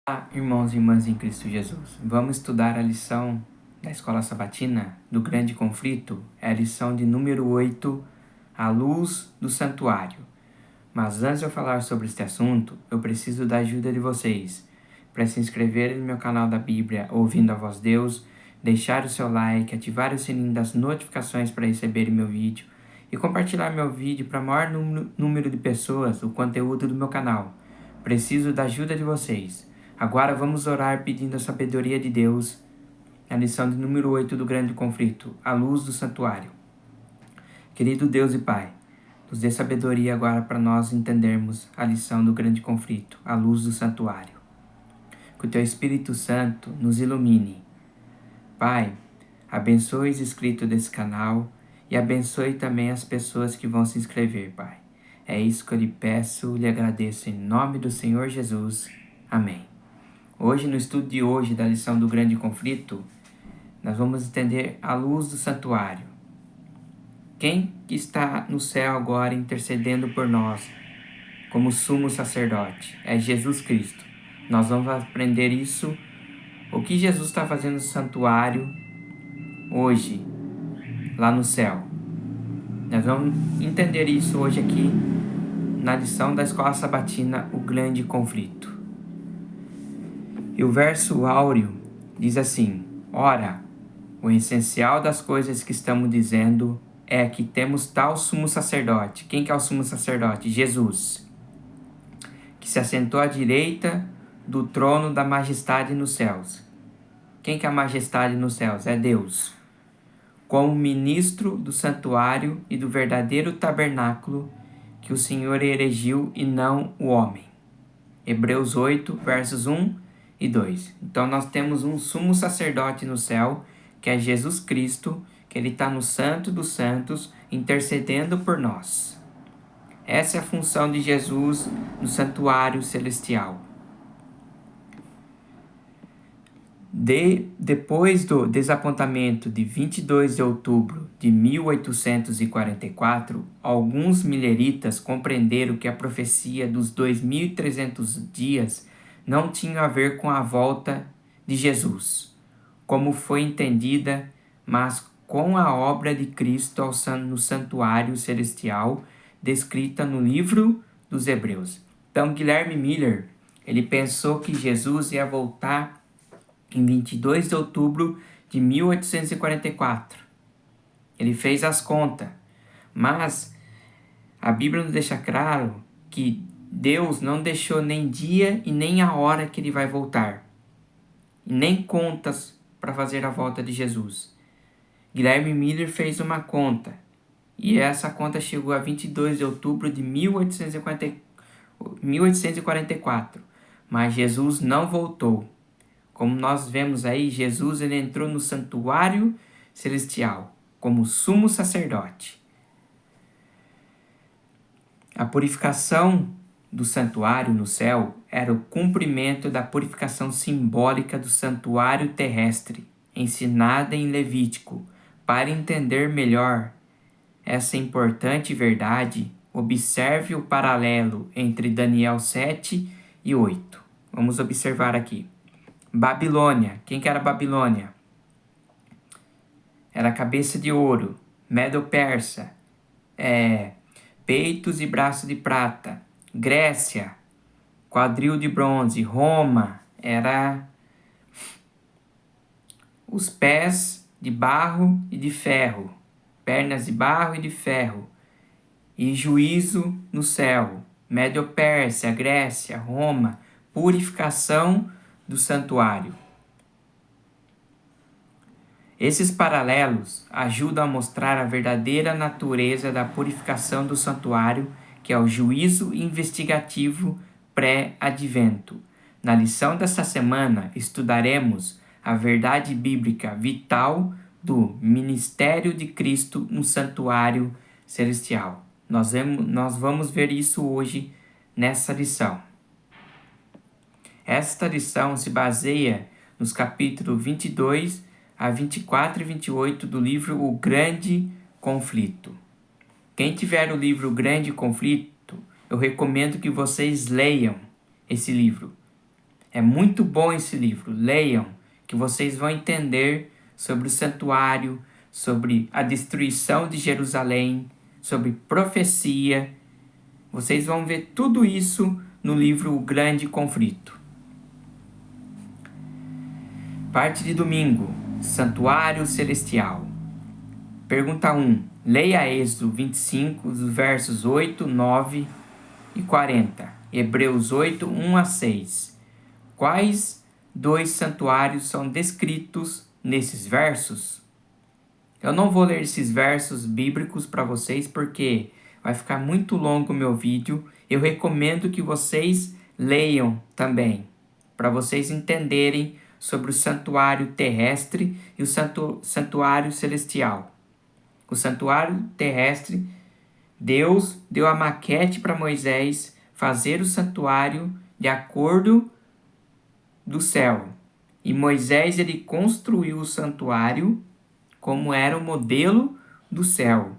Olá, irmãos e irmãs em Cristo Jesus. Vamos estudar a lição da Escola Sabatina do Grande Conflito. É a lição de número 8, a luz do santuário. Mas antes de eu falar sobre este assunto, eu preciso da ajuda de vocês para se inscreverem no meu canal da Bíblia Ouvindo a Voz de Deus, deixar o seu like, ativar o sininho das notificações para receber meu vídeo e compartilhar meu vídeo para o maior número de pessoas, o conteúdo do meu canal. Preciso da ajuda de vocês. Agora vamos orar pedindo a sabedoria de Deus. A lição de número 8 do Grande Conflito, a luz do santuário. Querido Deus e Pai, nos dê sabedoria agora para nós entendermos a lição do Grande Conflito, a luz do santuário. Que o Teu Espírito Santo nos ilumine. Pai, abençoe os inscritos desse canal e abençoe também as pessoas que vão se inscrever, Pai. É isso que eu lhe peço e lhe agradeço em nome do Senhor Jesus. Amém. Hoje, no estudo de hoje da lição do Grande Conflito, nós vamos entender a luz do santuário. Quem que está no céu agora intercedendo por nós como sumo sacerdote? É Jesus Cristo. Nós vamos aprender isso, o que Jesus está fazendo no santuário hoje, lá no céu. Nós vamos entender isso hoje aqui na lição da Escola Sabatina, o Grande Conflito. E o verso áureo diz assim: ora, o essencial das coisas que estamos dizendo é que temos tal sumo sacerdote. Quem que é o sumo sacerdote? Jesus, que se assentou à direita do trono da majestade nos céus. Quem que é a majestade nos céus? É Deus. Como ministro do santuário e do verdadeiro tabernáculo que o Senhor erigiu e não o homem. Hebreus 8, versos 1 e 2. Então nós temos um sumo sacerdote no céu, que é Jesus Cristo, que ele está no Santo dos Santos, intercedendo por nós. Essa é a função de Jesus no santuário celestial. Depois do desapontamento de 22 de outubro de 1844, alguns mileritas compreenderam que a profecia dos 2.300 dias não tinha a ver com a volta de Jesus, como foi entendida, mas com a obra de Cristo no santuário celestial, descrita no livro dos Hebreus. Então, Guilherme Miller, ele pensou que Jesus ia voltar em 22 de outubro de 1844. Ele fez as contas, mas a Bíblia nos deixa claro que Deus não deixou nem dia e nem a hora que ele vai voltar, e nem contas para fazer a volta de Jesus. Guilherme Miller fez uma conta, e essa conta chegou a 22 de outubro de 1844, mas Jesus não voltou. Como nós vemos aí, Jesus ele entrou no santuário celestial como sumo sacerdote. A purificação do santuário no céu era o cumprimento da purificação simbólica do santuário terrestre, ensinada em Levítico. Para entender melhor essa importante verdade, observe o paralelo entre Daniel 7 e 8. Vamos observar aqui. Babilônia. Quem que era Babilônia? Era cabeça de ouro. Medo-Persa. Peitos e braços de prata. Grécia. Quadril de bronze. Roma. Era os pés de barro e de ferro. Pernas de barro e de ferro. E juízo no céu. Medo-Pérsia, Grécia, Roma. Purificação do santuário. Esses paralelos ajudam a mostrar a verdadeira natureza da purificação do santuário, que é o juízo investigativo pré-advento. Na lição desta semana, estudaremos a verdade bíblica vital do ministério de Cristo no santuário celestial. Nós vamos ver isso hoje nessa lição. Esta lição se baseia nos capítulos 22 a 24 e 28 do livro O Grande Conflito. Quem tiver o livro O Grande Conflito, eu recomendo que vocês leiam esse livro. É muito bom esse livro. Leiam, que vocês vão entender sobre o santuário, sobre a destruição de Jerusalém, sobre profecia. Vocês vão ver tudo isso no livro O Grande Conflito. Parte de domingo, Santuário Celestial. Pergunta 1. Leia Êxodo 25, os versos 8, 9 e 40. Hebreus 8, 1 a 6. Quais dois santuários são descritos nesses versos? Eu não vou ler esses versos bíblicos para vocês porque vai ficar muito longo o meu vídeo. Eu recomendo que vocês leiam também, para vocês entenderem sobre o santuário terrestre e o santuário celestial. O santuário terrestre, Deus deu a maquete para Moisés fazer o santuário de acordo do céu. E Moisés ele construiu o santuário como era o modelo do céu.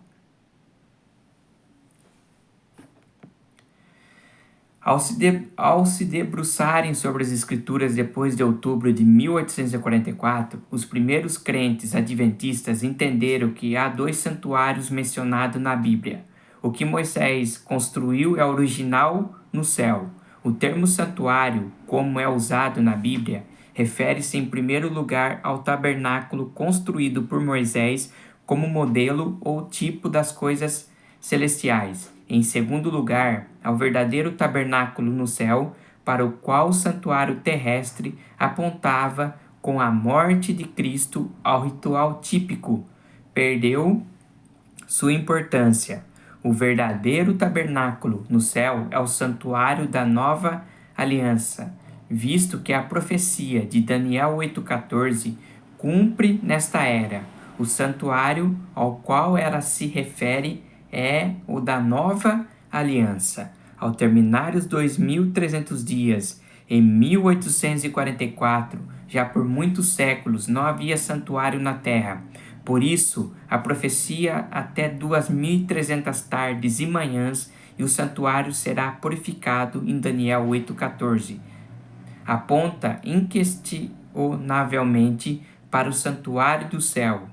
Ao se debruçarem sobre as Escrituras depois de outubro de 1844, os primeiros crentes adventistas entenderam que há dois santuários mencionados na Bíblia. O que Moisés construiu é original no céu. O termo santuário, como é usado na Bíblia, refere-se em primeiro lugar ao tabernáculo construído por Moisés como modelo ou tipo das coisas celestiais. Em segundo lugar, ao verdadeiro tabernáculo no céu, para o qual o santuário terrestre apontava com a morte de Cristo ao ritual típico, perdeu sua importância. O verdadeiro tabernáculo no céu é o santuário da nova aliança, visto que a profecia de Daniel 8,14 cumpre nesta era. O santuário ao qual ela se refere é o da nova aliança. Ao terminar os 2.300 dias, em 1844, já por muitos séculos não havia santuário na terra. Por isso, a profecia até 2.300 tardes e manhãs e o santuário será purificado em Daniel 8,14. Aponta inquestionavelmente para o santuário do céu.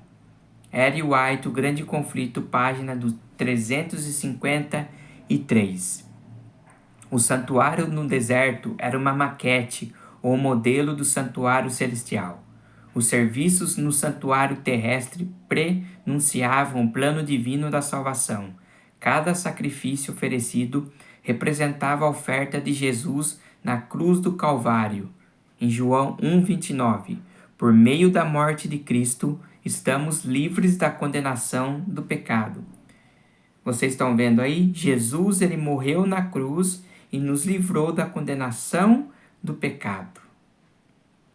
L. White, O Grande Conflito, página do 353. O santuário no deserto era uma maquete ou modelo do santuário celestial. Os serviços no santuário terrestre prenunciavam o plano divino da salvação. Cada sacrifício oferecido representava a oferta de Jesus na cruz do Calvário. Em João 1,29, por meio da morte de Cristo, estamos livres da condenação do pecado. Vocês estão vendo aí? Jesus ele morreu na cruz e nos livrou da condenação do pecado.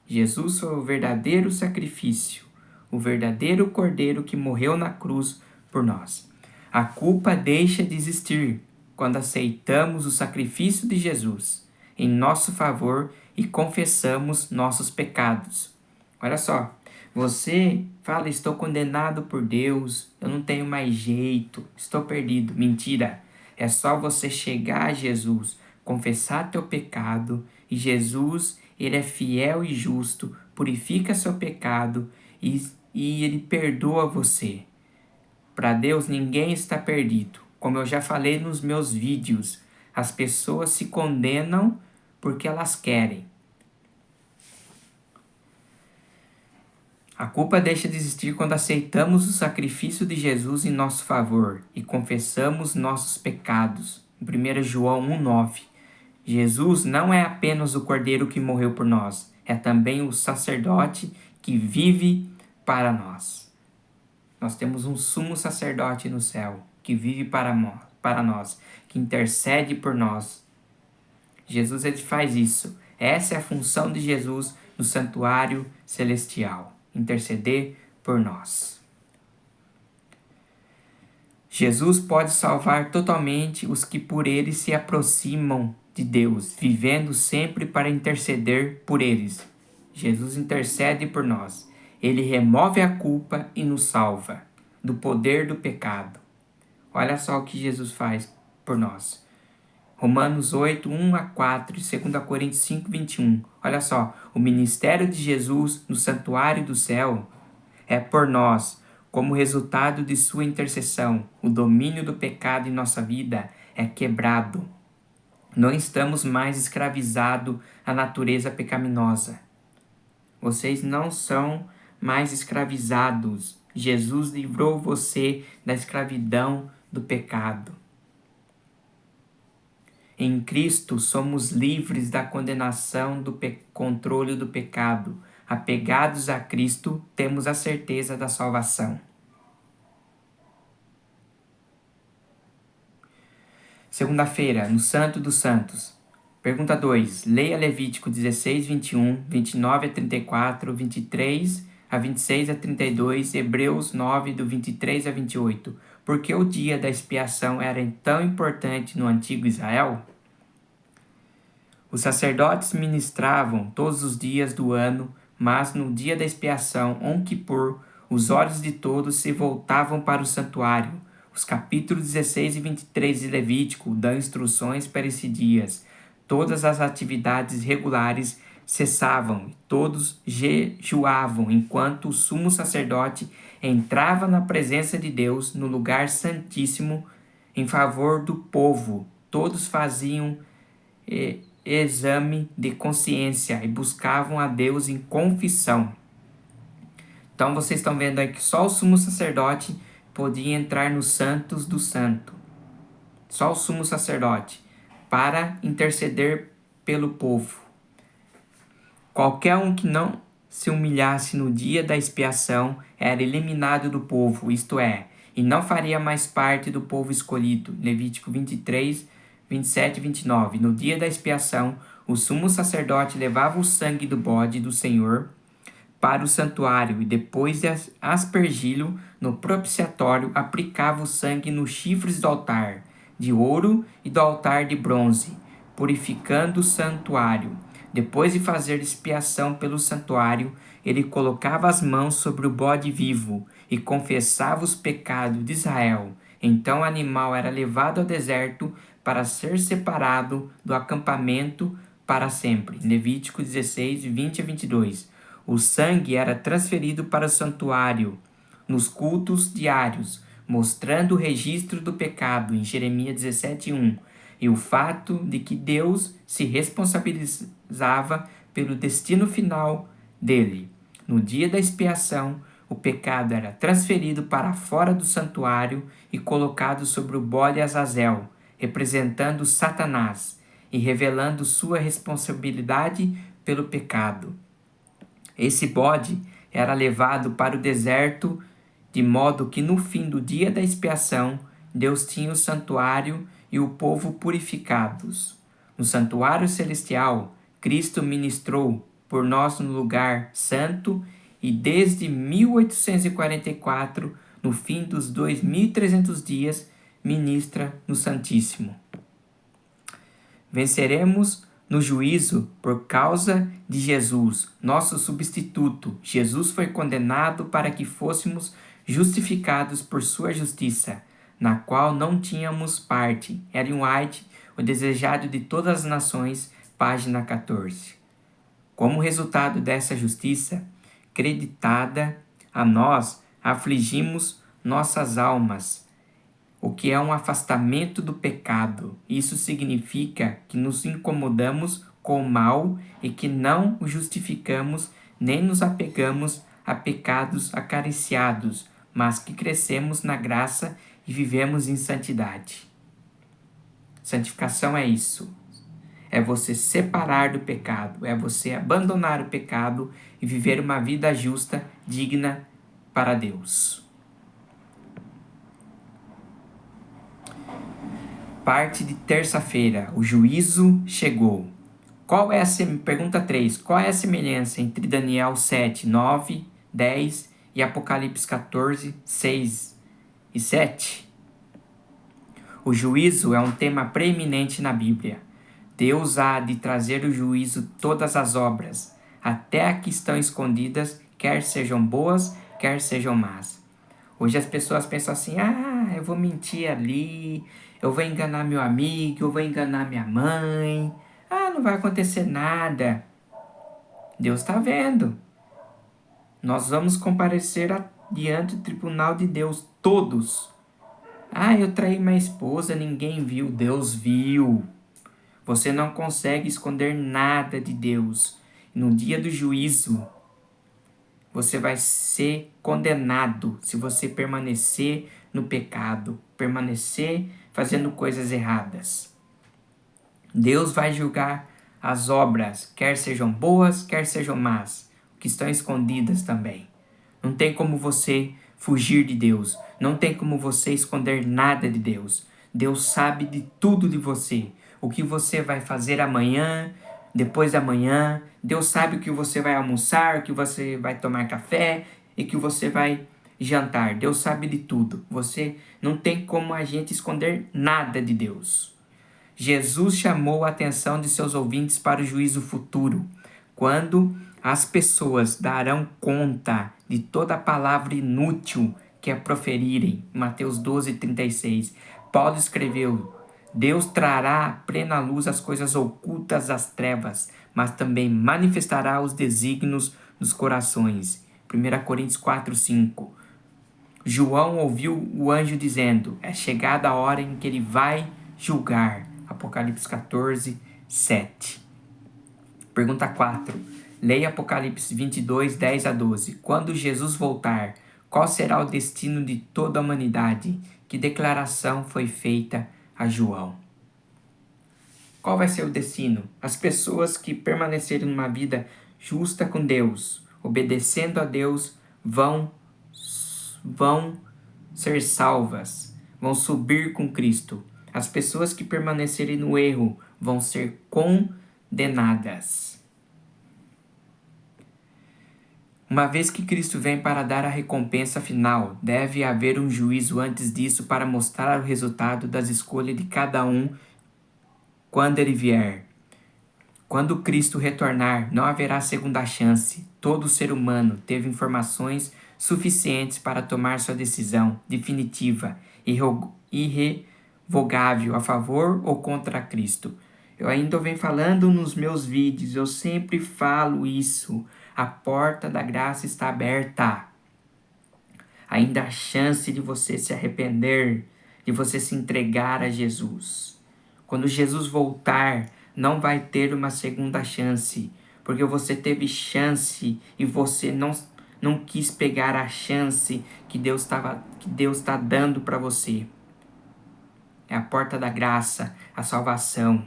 Jesus foi o verdadeiro sacrifício, o verdadeiro cordeiro que morreu na cruz por nós. A culpa deixa de existir quando aceitamos o sacrifício de Jesus em nosso favor e confessamos nossos pecados. Olha só, você fala, estou condenado por Deus, eu não tenho mais jeito, estou perdido. Mentira, é só você chegar a Jesus, confessar teu pecado e Jesus, ele é fiel e justo, purifica seu pecado e ele perdoa você. Para Deus ninguém está perdido. Como eu já falei nos meus vídeos, as pessoas se condenam porque elas querem. A culpa deixa de existir quando aceitamos o sacrifício de Jesus em nosso favor e confessamos nossos pecados. Em 1 João 1,9. Jesus não é apenas o cordeiro que morreu por nós, é também o sacerdote que vive para nós. Nós temos um sumo sacerdote no céu que vive para nós, que intercede por nós. Jesus ele faz isso. Essa é a função de Jesus no santuário celestial, interceder por nós. Jesus pode salvar totalmente os que por ele se aproximam de Deus, vivendo sempre para interceder por eles. Jesus intercede por nós. Ele remove a culpa e nos salva do poder do pecado. Olha só o que Jesus faz por nós. Romanos 8, 1 a 4 e 2 Coríntios 5, 21. Olha só, o ministério de Jesus no santuário do céu é por nós, como resultado de sua intercessão, o domínio do pecado em nossa vida é quebrado. Não estamos mais escravizados à natureza pecaminosa. Vocês não são mais escravizados. Jesus livrou você da escravidão do pecado. Em Cristo somos livres da condenação do controle do pecado. Apegados a Cristo, temos a certeza da salvação. Segunda-feira, no Santo dos Santos. Pergunta 2. Leia Levítico 16, 21, 29 a 34, 23 a 26 a 32, Hebreus 9, do 23 a 28. Por que o dia da expiação era tão importante no antigo Israel? Os sacerdotes ministravam todos os dias do ano, mas no dia da expiação, Yom Kippur, os olhos de todos se voltavam para o santuário. Os capítulos 16 e 23 de Levítico dão instruções para esse dia. Todas as atividades regulares cessavam e todos jejuavam, enquanto o sumo sacerdote entrava na presença de Deus no lugar santíssimo em favor do povo. Todos faziam exame de consciência e buscavam a Deus em confissão. Então vocês estão vendo aí que só o sumo sacerdote podia entrar nos santos do santo. Só o sumo sacerdote para interceder pelo povo. Qualquer um que não se humilhasse no dia da expiação era eliminado do povo, isto é, e não faria mais parte do povo escolhido. Levítico 23, 27 e 29. No dia da expiação, o sumo sacerdote levava o sangue do bode do Senhor para o santuário e depois de aspergi-lo no propiciatório, aplicava o sangue nos chifres do altar de ouro e do altar de bronze, purificando o santuário. Depois de fazer expiação pelo santuário, ele colocava as mãos sobre o bode vivo e confessava os pecados de Israel. Então o animal era levado ao deserto para ser separado do acampamento para sempre. Levítico 16, 20 a 22. O sangue era transferido para o santuário nos cultos diários, mostrando o registro do pecado em Jeremias 17, 1. E o fato de que Deus se responsabilizava pelo destino final dele. No dia da expiação, o pecado era transferido para fora do santuário e colocado sobre o bode Azazel, representando Satanás e revelando sua responsabilidade pelo pecado. Esse bode era levado para o deserto, de modo que no fim do dia da expiação, Deus tinha o santuário e o povo purificados. No santuário celestial, Cristo ministrou por nós no lugar santo e desde 1844, no fim dos 2.300 dias, ministra no Santíssimo. Venceremos no juízo por causa de Jesus, nosso substituto. Jesus foi condenado para que fôssemos justificados por sua justiça, na qual não tínhamos parte. Ellen White, O Desejado de Todas as Nações, página 14. Como resultado dessa justiça, creditada a nós, afligimos nossas almas, o que é um afastamento do pecado. Isso significa que nos incomodamos com o mal e que não o justificamos nem nos apegamos a pecados acariciados, mas que crescemos na graça e vivemos em santidade. Santificação é isso. É você separar do pecado, é você abandonar o pecado e viver uma vida justa, digna para Deus. Parte de terça-feira, o juízo chegou. Pergunta 3. Qual é a semelhança entre Daniel 7, 9, 10 e Apocalipse 14, 6 e 7? O juízo é um tema preeminente na Bíblia. Deus há de trazer o juízo todas as obras, até a que estão escondidas, quer sejam boas, quer sejam más. Hoje as pessoas pensam assim, eu vou mentir ali, eu vou enganar meu amigo, eu vou enganar minha mãe. Não vai acontecer nada. Deus está vendo. Nós vamos comparecer diante do tribunal de Deus, todos. Eu traí minha esposa, ninguém viu. Deus viu. Você não consegue esconder nada de Deus. No dia do juízo, você vai ser condenado se você permanecer no pecado, permanecer fazendo coisas erradas. Deus vai julgar as obras, quer sejam boas, quer sejam más, que estão escondidas também. Não tem como você fugir de Deus, não tem como você esconder nada de Deus. Deus sabe de tudo de você, o que você vai fazer amanhã, depois da manhã. Deus sabe o que você vai almoçar, o que você vai tomar café e o que você vai jantar. Deus sabe de tudo. Você não tem como a gente esconder nada de Deus. Jesus chamou a atenção de seus ouvintes para o juízo futuro, quando as pessoas darão conta de toda a palavra inútil que a proferirem. Mateus 12:36. Paulo escreveu: Deus trará à plena luz as coisas ocultas das trevas, mas também manifestará os desígnios dos corações. 1 Coríntios 4:5. João ouviu o anjo dizendo: é chegada a hora em que ele vai julgar. Apocalipse 14:7. Pergunta 4. Leia Apocalipse 22:10-12. Quando Jesus voltar, qual será o destino de toda a humanidade? Que declaração foi feita a João? Qual vai ser o destino? As pessoas que permanecerem numa vida justa com Deus, obedecendo a Deus, vão ser salvas, vão subir com Cristo. As pessoas que permanecerem no erro vão ser condenadas. Uma vez que Cristo vem para dar a recompensa final, deve haver um juízo antes disso para mostrar o resultado das escolhas de cada um quando ele vier. Quando Cristo retornar, não haverá segunda chance. Todo ser humano teve informações suficientes para tomar sua decisão definitiva e irrevogável a favor ou contra Cristo. Eu ainda venho falando nos meus vídeos, eu sempre falo isso. A porta da graça está aberta. Ainda há chance de você se arrepender, de você se entregar a Jesus. Quando Jesus voltar, não vai ter uma segunda chance, porque você teve chance e você não quis pegar a chance que Deus está dando para você. É a porta da graça, a salvação.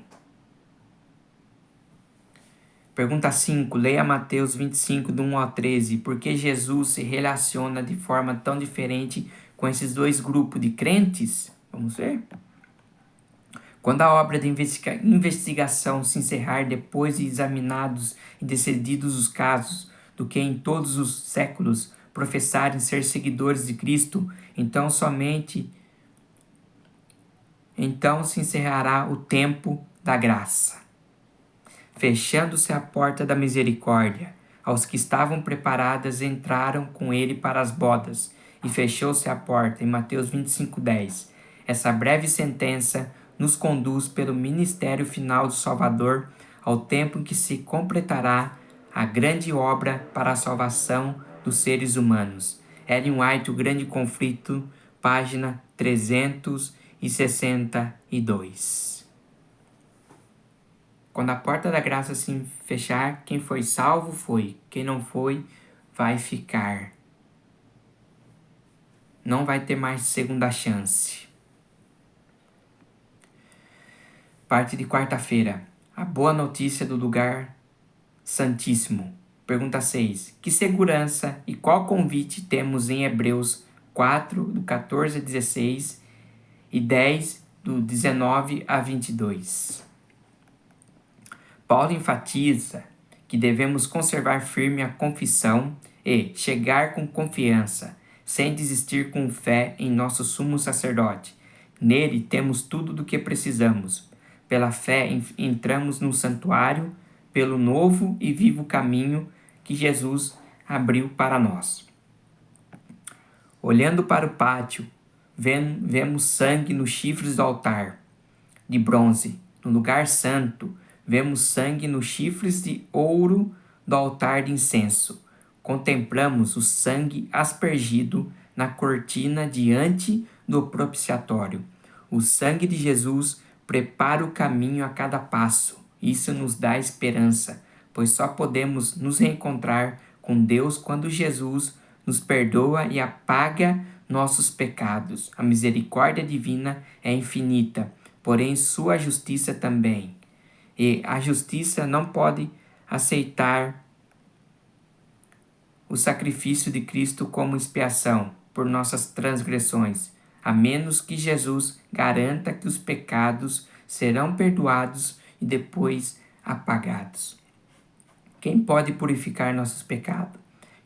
Pergunta 5. Leia Mateus 25, do 1 ao 13. Por que Jesus se relaciona de forma tão diferente com esses dois grupos de crentes? Vamos ver. Quando a obra de investigação se encerrar depois de examinados e decididos os casos, do que em todos os séculos professarem ser seguidores de Cristo, então se encerrará o tempo da graça. Fechando-se a porta da misericórdia, aos que estavam preparadas entraram com ele para as bodas, e fechou-se a porta, em Mateus 25:10. Essa breve sentença nos conduz pelo ministério final do Salvador ao tempo em que se completará a grande obra para a salvação dos seres humanos. Ellen White, O Grande Conflito, página 362. Quando a porta da graça se fechar, quem foi salvo foi. Quem não foi, vai ficar. Não vai ter mais segunda chance. Parte de quarta-feira. A boa notícia do lugar santíssimo. Pergunta 6. Que segurança e qual convite temos em Hebreus 4, do 14 a 16 e 10, do 19 a 22. Paulo enfatiza que devemos conservar firme a confissão e chegar com confiança, sem desistir com fé em nosso sumo sacerdote. Nele temos tudo do que precisamos. Pela fé entramos no santuário, pelo novo e vivo caminho que Jesus abriu para nós. Olhando para o pátio, vemos sangue nos chifres do altar de bronze. No lugar santo, vemos sangue nos chifres de ouro do altar de incenso. Contemplamos o sangue aspergido na cortina diante do propiciatório. O sangue de Jesus prepara o caminho a cada passo. Isso nos dá esperança, pois só podemos nos reencontrar com Deus quando Jesus nos perdoa e apaga nossos pecados. A misericórdia divina é infinita, porém sua justiça também. E a justiça não pode aceitar o sacrifício de Cristo como expiação por nossas transgressões, a menos que Jesus garanta que os pecados serão perdoados e depois apagados. Quem pode purificar nossos pecados?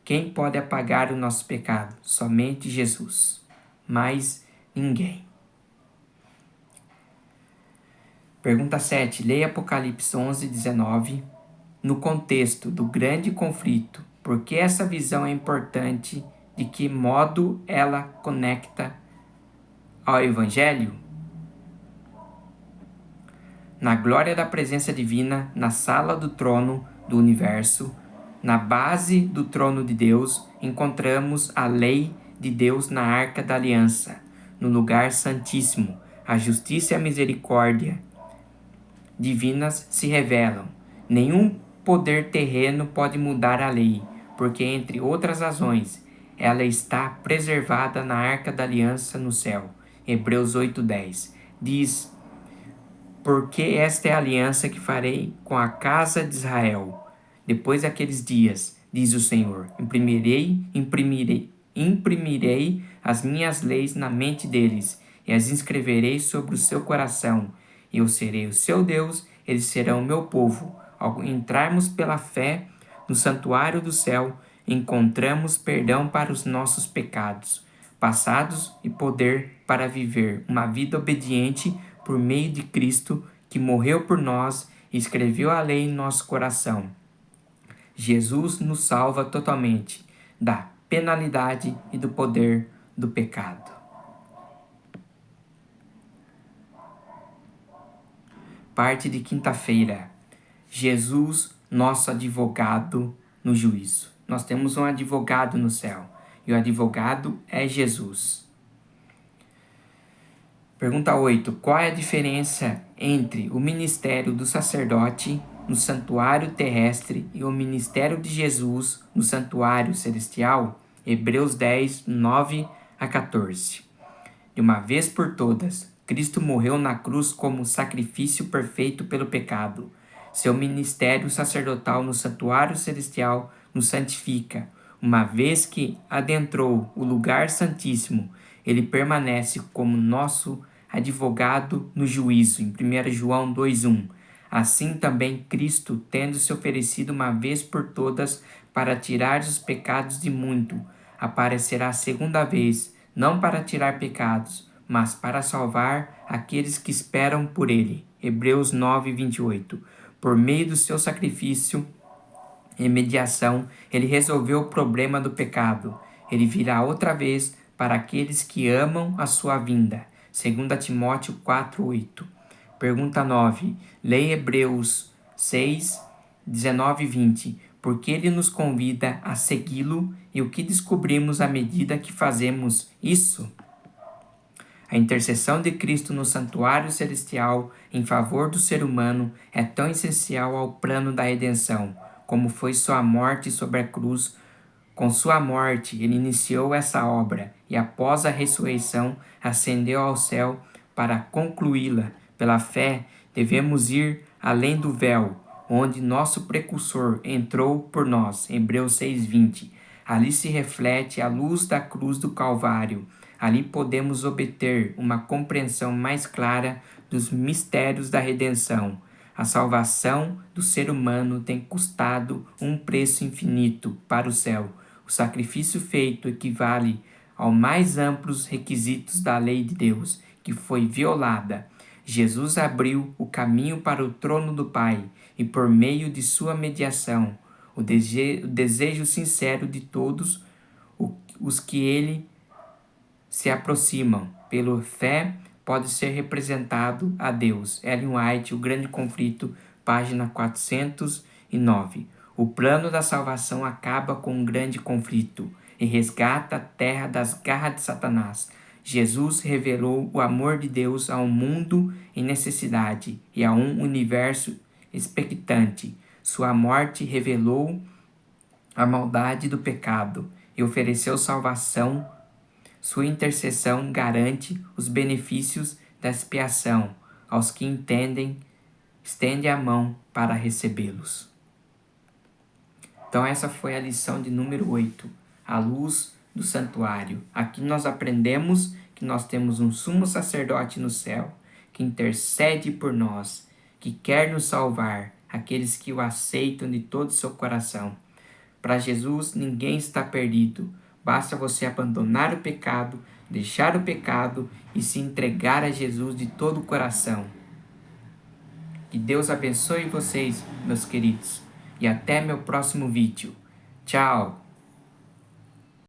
Quem pode apagar o nosso pecado? Somente Jesus. Mais ninguém. Pergunta 7. Leia Apocalipse 11, 19. No contexto do grande conflito, por que essa visão é importante? De que modo ela conecta ao Evangelho? Na glória da presença divina, na sala do trono do universo, na base do trono de Deus, encontramos a lei de Deus na arca da aliança. No lugar santíssimo, a justiça e a misericórdia divinas se revelam. Nenhum poder terreno pode mudar a lei, porque, entre outras razões, ela está preservada na arca da aliança no céu. Hebreus 8:10 diz: porque esta é a aliança que farei com a casa de Israel. Depois daqueles dias, diz o Senhor, imprimirei as minhas leis na mente deles, e as inscreverei sobre o seu coração. Eu serei o seu Deus, eles serão o meu povo. Ao entrarmos pela fé no santuário do céu, encontramos perdão para os nossos pecados passados e poder para viver uma vida obediente por meio de Cristo, que morreu por nós e escreveu a lei em nosso coração. Jesus nos salva totalmente da penalidade e do poder do pecado. Parte de quinta-feira. Jesus, nosso advogado no juízo. Nós temos um advogado no céu, e o advogado é Jesus. Pergunta 8. Qual é a diferença entre o ministério do sacerdote no santuário terrestre e o ministério de Jesus no santuário celestial? Hebreus 10, 9 a 14. De uma vez por todas, Cristo morreu na cruz como sacrifício perfeito pelo pecado. Seu ministério sacerdotal no santuário celestial nos santifica. Uma vez que adentrou o lugar santíssimo, ele permanece como nosso advogado no juízo, em 1 João 2:1. Assim também Cristo, tendo se oferecido uma vez por todas para tirar os pecados de muito, aparecerá segunda vez, não para tirar pecados, mas para salvar aqueles que esperam por ele. Hebreus 9:28. Por meio do seu sacrifício e mediação, ele resolveu o problema do pecado. Ele virá outra vez para aqueles que amam a sua vinda. 2 Timóteo 4:8. Pergunta 9. Leia Hebreus 6, 19 e 20. Porque ele nos convida a segui-lo e o que descobrimos à medida que fazemos isso? A intercessão de Cristo no santuário celestial em favor do ser humano é tão essencial ao plano da redenção, como foi sua morte sobre a cruz. Com sua morte, ele iniciou essa obra e, após a ressurreição, ascendeu ao céu para concluí-la. Pela fé, devemos ir além do véu, onde nosso precursor entrou por nós. Hebreus 6:20. Ali se reflete a luz da cruz do Calvário. Ali podemos obter uma compreensão mais clara dos mistérios da redenção. A salvação do ser humano tem custado um preço infinito para o céu. O sacrifício feito equivale aos mais amplos requisitos da lei de Deus, que foi violada. Jesus abriu o caminho para o trono do Pai e, por meio de sua mediação, o desejo sincero de todos os que ele se aproximam pela fé, pode ser representado a Deus. Ellen White, O Grande Conflito, página 409. O plano da salvação acaba com um grande conflito e resgata a terra das garras de Satanás. Jesus revelou o amor de Deus a um mundo em necessidade e a um universo expectante. Sua morte revelou a maldade do pecado e ofereceu salvação. Sua intercessão garante os benefícios da expiação aos que entendem, estende a mão para recebê-los. Então essa foi a lição de número 8, a luz do santuário. Aqui nós aprendemos que nós temos um sumo sacerdote no céu, que intercede por nós, que quer nos salvar, aqueles que o aceitam de todo o seu coração. Para Jesus, ninguém está perdido. Basta você abandonar o pecado, deixar o pecado e se entregar a Jesus de todo o coração. Que Deus abençoe vocês, meus queridos. E até meu próximo vídeo. Tchau!